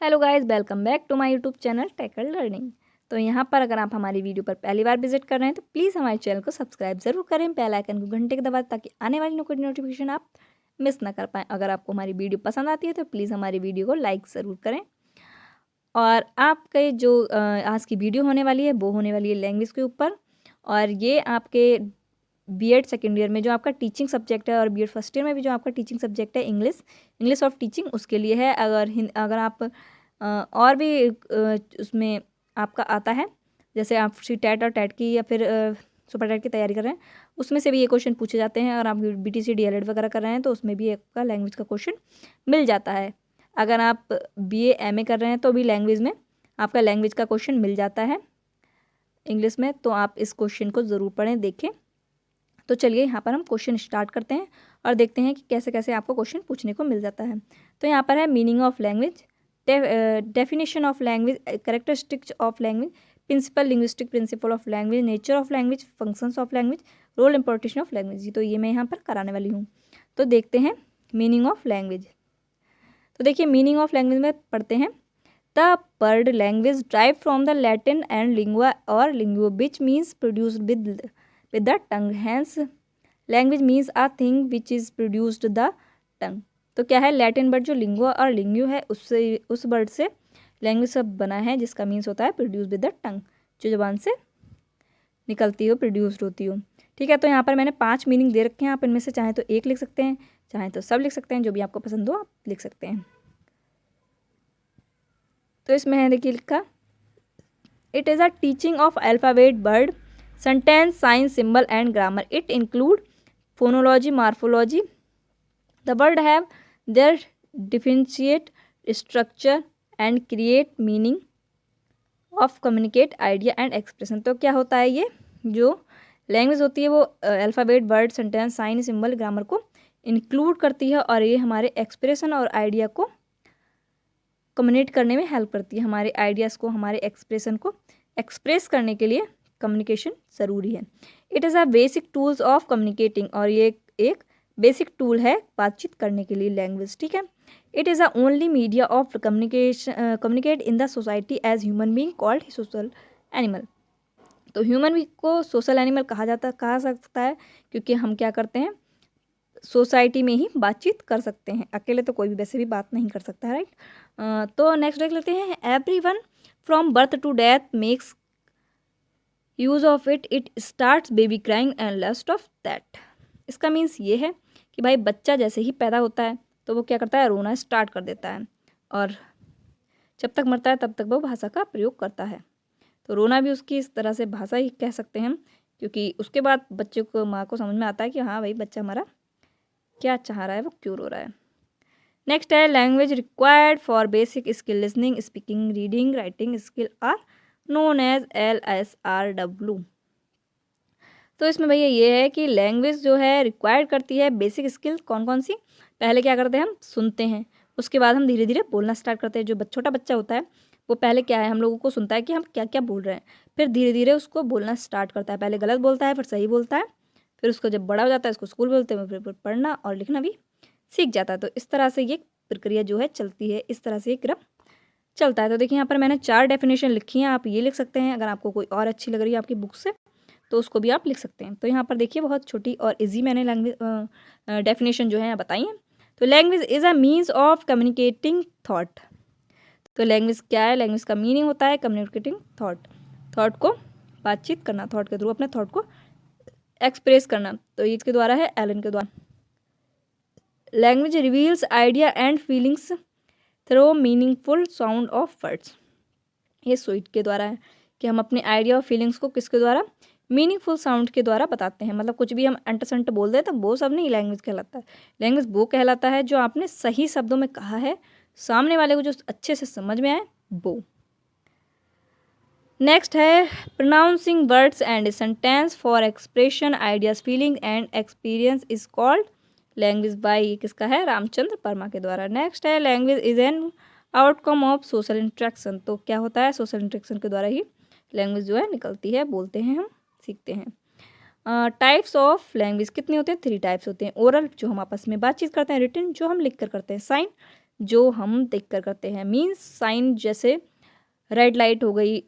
Hello guys, welcome back to my YouTube channel tackle learning. तो यहाँ पर अगर आप हमारी वीडियो पर पहली बार विजिट कर रहे हैं तो प्लीज़ हमारे चैनल को सब्सक्राइब ज़रूर करें, बेल आइकन को घंटे के दबा ताकि आने वाली नोटिफिकेशन आप मिस ना कर पाएँ। अगर आपको हमारी वीडियो पसंद आती है तो प्लीज़ हमारी वीडियो को लाइक ज़रूर करें। और आपके जो आज की वीडियो होने वाली है वो होने वाली है लैंग्वेज के ऊपर। और ये आपके बीएड सेकेंड ईयर में जो आपका टीचिंग सब्जेक्ट है और बीएड फर्स्ट ईयर में भी जो आपका टीचिंग सब्जेक्ट है इंग्लिश ऑफ टीचिंग, उसके लिए है। अगर आप और भी उसमें आपका आता है, जैसे आप सी टेट और टेट की या फिर सुपर टेट की तैयारी कर रहे हैं, उसमें से भी ये क्वेश्चन पूछे जाते हैं। और आप बीटीसी डीएलएड वगैरह कर रहे हैं तो उसमें भी आपका लैंग्वेज का क्वेश्चन मिल जाता है। अगर आप बीए एमए कर रहे हैं तो भी लैंग्वेज में आपका लैंग्वेज का क्वेश्चन मिल जाता है इंग्लिश में। तो आप इस क्वेश्चन को ज़रूर पढ़ें, देखें। तो चलिए यहाँ पर हम क्वेश्चन स्टार्ट करते हैं और देखते हैं कि कैसे कैसे आपको क्वेश्चन पूछने को मिल जाता है। तो यहाँ पर है meaning of language, definition of language, characteristics of language, principle linguistic principle of language, nature of language, functions of language, role importation of language. तो ये मैं यहाँ पर कराने वाली हूँ। तो देखते हैं मीनिंग ऑफ लैंग्वेज। तो देखिए मीनिंग ऑफ लैंग्वेज में पढ़ते हैं। The word language drive from the Latin and lingua और lingua which means produced with the tongue, hence language means a thing which is produced the tongue। तो क्या है, Latin word जो lingua और लिंग्यू है उससे उस वर्ड से लैंग्वेज सब बना है, जिसका मीन्स होता है प्रोड्यूस विद द टंग, जो जबान से निकलती हो, प्रोड्यूस्ड होती हो। ठीक है, तो यहाँ पर मैंने 5 मीनिंग दे रखे हैं। आप इनमें से चाहे तो एक लिख सकते हैं, चाहे तो सब लिख सकते हैं, जो भी आपको पसंद हो आप लिख सकते हैं। तो इसमें है, देखिए लिखा, it is a teaching of alphabet, word, sentence, signs, symbol and grammar. It include phonology, morphology. The word have their differentiate structure and create meaning of communicate idea and expression। तो क्या होता है, ये जो लैंग्वेज होती है वो alphabet, word, sentence, sign, symbol, grammar को इंक्लूड करती है और ये हमारे एक्सप्रेशन और आइडिया को कम्युनिकेट करने में हेल्प करती है। हमारे आइडियाज़ को, हमारे एक्सप्रेशन को एक्सप्रेस करने के लिए कम्युनिकेशन ज़रूरी है। It is a basic tools of communicating, और ये एक बेसिक टूल है बातचीत करने के लिए लैंग्वेज। ठीक है, it is a only media of communicate in the society as human being called social animal. तो ह्यूमन बीइंग को सोशल एनिमल कहा सकता है, क्योंकि हम क्या करते हैं, सोसाइटी में ही बातचीत कर सकते हैं, अकेले तो कोई भी वैसे भी बात नहीं कर सकता है, राइट। तो नेक्स्ट देख लेते हैं। Everyone from birth to death makes use of it, it starts baby crying and last of that. इसका मीन्स ये है कि भाई बच्चा जैसे ही पैदा होता है तो वो क्या करता है, रोना स्टार्ट कर देता है, और जब तक मरता है तब तक वो भाषा का प्रयोग करता है। तो रोना भी उसकी इस तरह से भाषा ही कह सकते हैं हम, क्योंकि उसके बाद बच्चे को, माँ को समझ में आता है कि हाँ भाई बच्चा हमारा क्या चाह रहा है, वो क्यों रो रहा है। नेक्स्ट है, language required for basic skill listening, speaking, reading, writing skill are known as LSRW। तो इसमें भैया ये है कि लैंग्वेज जो है रिक्वायर्ड करती है बेसिक स्किल, कौन कौन सी। पहले क्या करते हैं, हम सुनते हैं, उसके बाद हम धीरे धीरे बोलना स्टार्ट करते हैं। जो छोटा बच्चा होता है वो पहले क्या है, हम लोगों को सुनता है कि हम क्या क्या बोल रहे हैं, फिर धीरे धीरे उसको बोलना स्टार्ट करता है। पहले गलत बोलता है, फिर सही बोलता है, फिर उसको जब बड़ा हो जाता है उसको स्कूल बोलते हैं, फिर पढ़ना और लिखना भी सीख जाता है। तो इस तरह से ये प्रक्रिया जो है चलती है, इस तरह से ये क्रम चलता है। तो देखिए यहाँ पर मैंने 4 डेफिनेशन लिखी हैं, आप ये लिख सकते हैं। अगर आपको कोई और अच्छी लग रही है आपकी बुक से तो उसको भी आप लिख सकते हैं। तो यहाँ पर देखिए बहुत छोटी और इजी मैंने लैंग्वेज डेफिनेशन जो है बताई है। तो language is a means of communicating thought. तो लैंग्वेज क्या है, लैंग्वेज का मीनिंग होता है कम्युनिकेटिंग थॉट, थॉट को बातचीत करना, थॉट के थ्रू अपने थॉट को एक्सप्रेस करना। तो इसके द्वारा है, एलन के द्वारा। Language reveals idea and feelings through meaningful sound of words. ये स्वीट के द्वारा है कि हम अपने आइडिया और फीलिंग्स को किसके द्वारा, मीनिंगफुल साउंड के द्वारा बताते हैं। मतलब कुछ भी हम अंट संट बोल दें तो वो सब नहीं लैंग्वेज कहलाता है। लैंग्वेज वो कहलाता है जो आपने सही शब्दों में कहा है, सामने वाले को जो अच्छे से समझ में आए वो। नेक्स्ट है, pronouncing words and sentence for expression ideas feeling and experience is called language by, ये किसका है, रामचंद्र वर्मा के द्वारा। नेक्स्ट है, language is an outcome of social interaction. तो क्या होता है, सोशल इंट्रैक्शन के द्वारा ही लैंग्वेज जो है निकलती है, बोलते हैं हम, सीखते हैं। टाइप्स ऑफ लैंग्वेज कितने होते हैं, 3 टाइप्स होते हैं। ओरल जो हम आपस में बातचीत करते हैं, रिटन जो हम लिख कर करते हैं, साइन जो हम देख कर करते हैं। मीन्स साइन, जैसे रेड लाइट हो गई,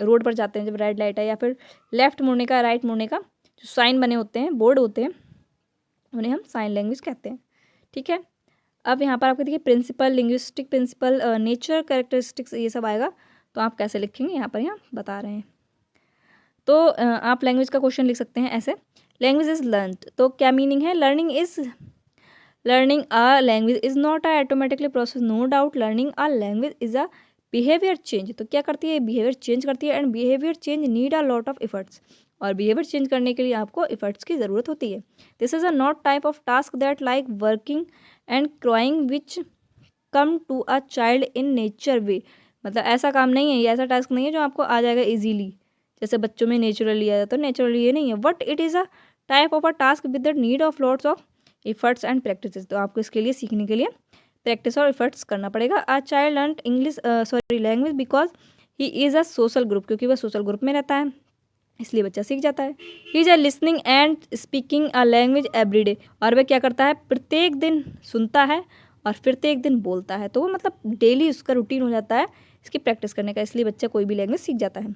रोड पर जाते हैं जब रेड लाइट है, या फिर लेफ्ट मुड़ने का, राइट मुड़ने का जो साइन बने होते हैं, बोर्ड होते हैं, उन्हें हम साइन लैंग्वेज कहते हैं। ठीक है, अब यहाँ पर आपको देखिए principle, linguistic principle, nature, characteristics, ये सब आएगा। तो आप कैसे लिखेंगे यहाँ पर, यहाँ बता रहे हैं। तो आप लैंग्वेज का क्वेश्चन लिख सकते हैं ऐसे, लैंग्वेज इज लर्नड, तो क्या मीनिंग है, learning a language is not a automatically process, no doubt learning a language is a behaviour change. तो क्या करती है, बिहेवियर चेंज करती है, and behaviour change need a lot of efforts, और बिहेवियर चेंज करने के लिए आपको इफर्ट्स की ज़रूरत होती है। This is a not type of task that like working and crying which come to a child in nature way, मतलब ऐसा काम नहीं है, ये ऐसा टास्क नहीं है जो आपको आ जाएगा इजीली, जैसे बच्चों में नेचुरली आ जाता है, नेचुरली ये नहीं है, but it is a type of a task with the need of lots of efforts and practice. तो आपको इसके लिए, सीखने के लिए प्रैक्टिस और इफर्ट्स करना पड़ेगा। A child learn English language because he is a social group, क्योंकि वह सोशल ग्रुप में रहता है, इसलिए बच्चा सीख जाता है। He is a listening and speaking a language every day, और वह क्या करता है, प्रत्येक दिन सुनता है और प्रत्येक दिन बोलता है, तो वो मतलब डेली उसका रूटीन हो जाता है इसकी प्रैक्टिस करने का, इसलिए बच्चा कोई भी लैंग्वेज सीख जाता है।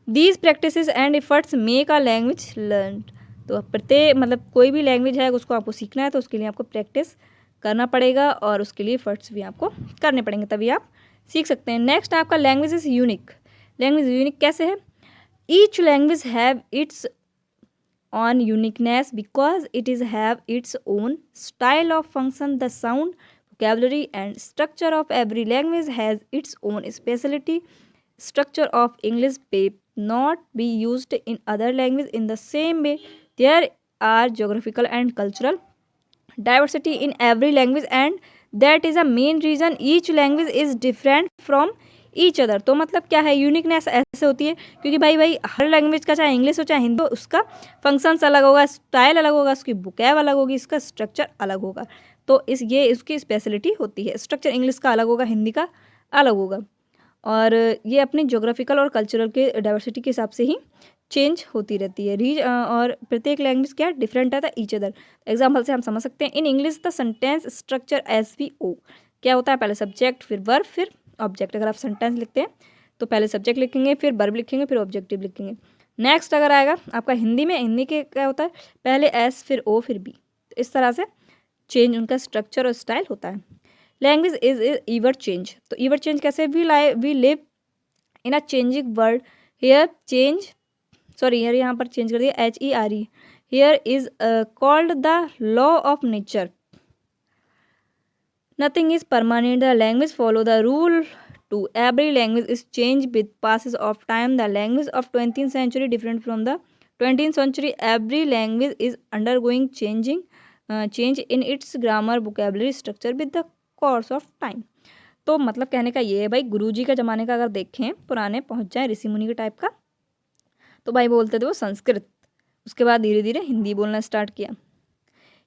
These practices and efforts make a language learn, तो प्रत्येक मतलब कोई भी लैंग्वेज है उसको आपको सीखना है, तो उसके लिए आपको प्रैक्टिस करना पड़ेगा और उसके लिए एफर्ट्स भी आपको करने पड़ेंगे, तभी आप सीख सकते हैं। नेक्स्ट आपका language is unique. Language unique कैसे है, each language have it's on uniqueness because it is have its own style of function, the sound, vocabulary and structure of every language has its own specialty. Structure of English may not be used in other language in the same way. There are geographical and cultural diversity in every language and that is a main reason each language is different from each other. तो मतलब क्या है, uniqueness ऐसे होती है क्योंकि भाई हर language का, चाहे इंग्लिश हो चाहे हिंदी हो, उसका फंक्शंस अलग होगा, स्टाइल अलग होगा, उसकी बुकैब अलग होगी, इसका स्ट्रक्चर अलग होगा। तो ये इसकी स्पेशलिटी होती है, स्ट्रक्चर इंग्लिश का अलग होगा, हिंदी का अलग होगा, और ये अपनी जोग्राफिकल और कल्चरल के डाइवर्सिटी के हिसाब से ही चेंज होती रहती है। और प्रत्येक लैंग्वेज क्या डिफरेंट है, ईच अदर। एग्जाम्पल से हम समझ सकते हैं, in English the sentence structure SVO क्या होता है, पहले सब्जेक्ट, फिर वर्ब, फिर ऑब्जेक्ट। अगर आप सेंटेंस लिखते हैं तो पहले सब्जेक्ट लिखेंगे, फिर वर्ब लिखेंगे, फिर ऑब्जेक्टिव लिखेंगे। नेक्स्ट अगर आएगा आपका हिंदी में, हिंदी के क्या होता है, पहले S फिर O फिर B, तो इस तरह से चेंज उनका स्ट्रक्चर और स्टाइल होता है। लैंग्वेज इज ईवर चेंज, तो ईवर चेंज कैसे, we live in a changing world, here change, sorry here यहाँ पर चेंज कर दिया HERE, here is called the law of nature, nothing is permanent, the language follow the rule to every language is change with passes of time, the language of 20th century different from the 20th century, every language is undergoing change in its grammar, vocabulary, structure with the course of time। तो मतलब कहने का ये है भाई, गुरुजी का ज़माने का अगर देखें, पुराने पहुंच जाए ऋषि मुनि के टाइप का, तो भाई बोलते थे वो संस्कृत, उसके बाद धीरे धीरे हिंदी बोलना स्टार्ट किया।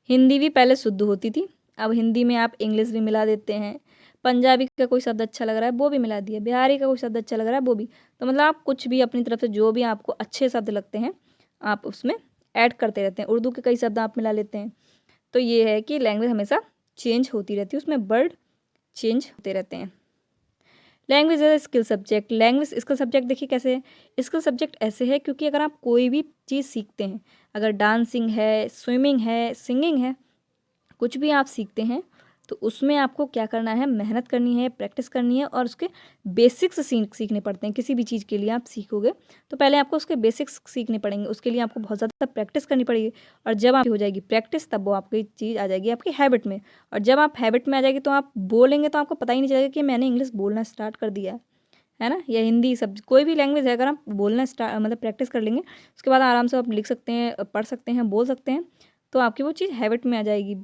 हिंदी भी पहले शुद्ध होती थी, अब हिंदी में आप इंग्लिश भी मिला देते हैं, पंजाबी का कोई शब्द अच्छा लग रहा है वो भी मिला दिया, बिहारी का कोई शब्द अच्छा लग रहा है वो भी, तो मतलब आप कुछ भी अपनी तरफ से जो भी आपको अच्छे शब्द लगते हैं आप उसमें ऐड करते रहते हैं। उर्दू के कई शब्द आप मिला लेते हैं। तो ये है कि लैंग्वेज हमेशा चेंज होती रहती है, उसमें वर्ड चेंज होते रहते हैं। Language as skill subject, language skill subject देखिए कैसे है, स्किल सब्जेक्ट ऐसे है क्योंकि अगर आप कोई भी चीज़ सीखते हैं, अगर डांसिंग है, स्विमिंग है, सिंगिंग है, कुछ भी आप सीखते हैं तो उसमें आपको क्या करना है, मेहनत करनी है, प्रैक्टिस करनी है, और उसके बेसिक्स सीखने पड़ते हैं। किसी भी चीज़ के लिए आप सीखोगे तो पहले आपको उसके बेसिक्स सीखने पड़ेंगे, उसके लिए आपको बहुत ज़्यादा प्रैक्टिस करनी पड़ेगी, और जब आपकी हो जाएगी प्रैक्टिस तब वो आपकी चीज़ आ जाएगी आपकी हैबिट में, और जब आप हैबिट में आ जाएगी तो आप बोलेंगे तो आपको पता ही नहीं चलेगा कि मैंने इंग्लिश बोलना स्टार्ट कर दिया है ना, या हिंदी, सब कोई भी लैंग्वेज है, अगर आप बोलना स्टार्ट मतलब प्रैक्टिस कर लेंगे उसके बाद आराम से आप लिख सकते हैं, पढ़ सकते हैं, बोल सकते हैं, तो आपकी वो चीज़ हैबिट में आ जाएगी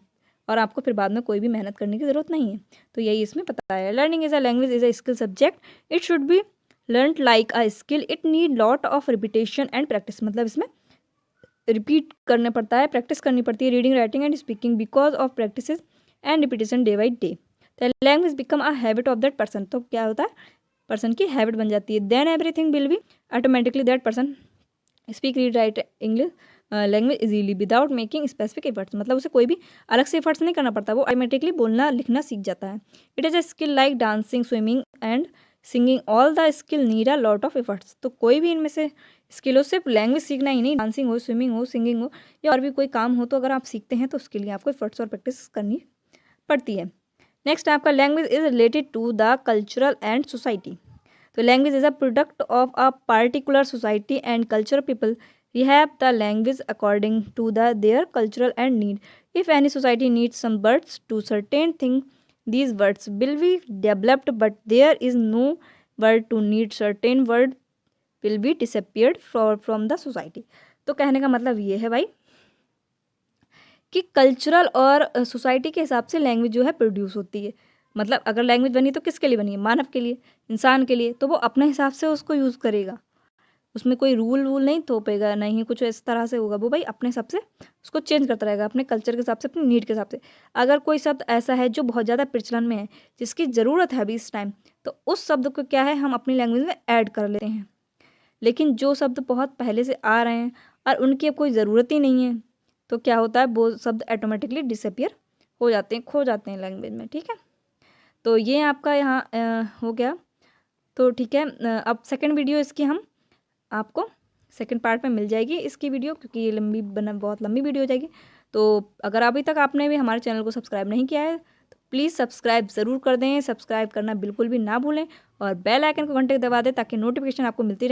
और आपको फिर बाद में कोई भी मेहनत करने की ज़रूरत नहीं है। तो यही इसमें पता है, learning is a language is a skill subject, it should be learn like a skill, it need lot of repetition and practice, मतलब इसमें रिपीट करना पड़ता है, प्रैक्टिस करनी पड़ती है, reading, writing and speaking, because of practice and repetition day by day the language become a habit of that person. तो क्या होता है, पर्सन की हैबिट बन जाती है, then everything will be automatically that person speak, read, write English, language easily without making specific efforts, मतलब उसे कोई भी अलग से एफर्ट्स नहीं करना पड़ता, वो ऑटोमेटिकली बोलना लिखना सीख जाता है। It is a skill like dancing, swimming and singing, all the skill need a lot of efforts. तो कोई भी इनमें से स्किल हो, सिर्फ लैंग्वेज सीखना ही नहीं, डांसिंग हो, स्विमिंग हो, सिंगिंग हो या और भी कोई काम हो, तो अगर आप सीखते हैं तो उसके लिए आपको एफर्ट्स और प्रैक्टिस करनी पड़ती है। नेक्स्ट आपका language is related to the cultural and society. तो language is a product of a particular society and culture. People rehab the language according to their cultural and need. If any society needs some words to certain thing, these words will be developed, but there is no word to need certain word will be disappeared from the society. तो कहने का मतलब ये है भाई कि cultural और society के हिसाब से लैंग्वेज जो है प्रोड्यूस होती है। मतलब अगर लैंग्वेज बनी तो किसके लिए बनी है? मानव के लिए, इंसान के लिए, तो वो अपने हिसाब से उसको यूज़ करेगा, उसमें कोई रूल वूल नहीं थोपेगा, नहीं कुछ इस तरह से होगा, वो भाई अपने हिसाब से उसको चेंज करता रहेगा, अपने कल्चर के हिसाब से, अपनी नीड के हिसाब से। अगर कोई शब्द ऐसा है जो बहुत ज़्यादा प्रचलन में है, जिसकी ज़रूरत है अभी इस टाइम, तो उस शब्द को क्या है, हम अपनी लैंग्वेज में ऐड कर लेते हैं। लेकिन जो शब्द बहुत पहले से आ रहे हैं और उनकी अब कोई ज़रूरत ही नहीं है, तो क्या होता है, वो शब्द ऑटोमेटिकली डिसअपियर हो जाते हैं, खो जाते हैं लैंग्वेज में। ठीक है, तो ये आपका यहाँ हो गया। तो ठीक है, अब सेकेंड वीडियो इसकी हम आपको सेकंड पार्ट में मिल जाएगी इसकी वीडियो, क्योंकि ये बहुत लंबी वीडियो हो जाएगी। तो अगर अभी तक आपने भी हमारे चैनल को सब्सक्राइब नहीं किया है तो प्लीज़ सब्सक्राइब ज़रूर कर दें, सब्सक्राइब करना बिल्कुल भी ना भूलें और बेल आइकन को घंटे दबा दें ताकि नोटिफिकेशन आपको मिलती रहे।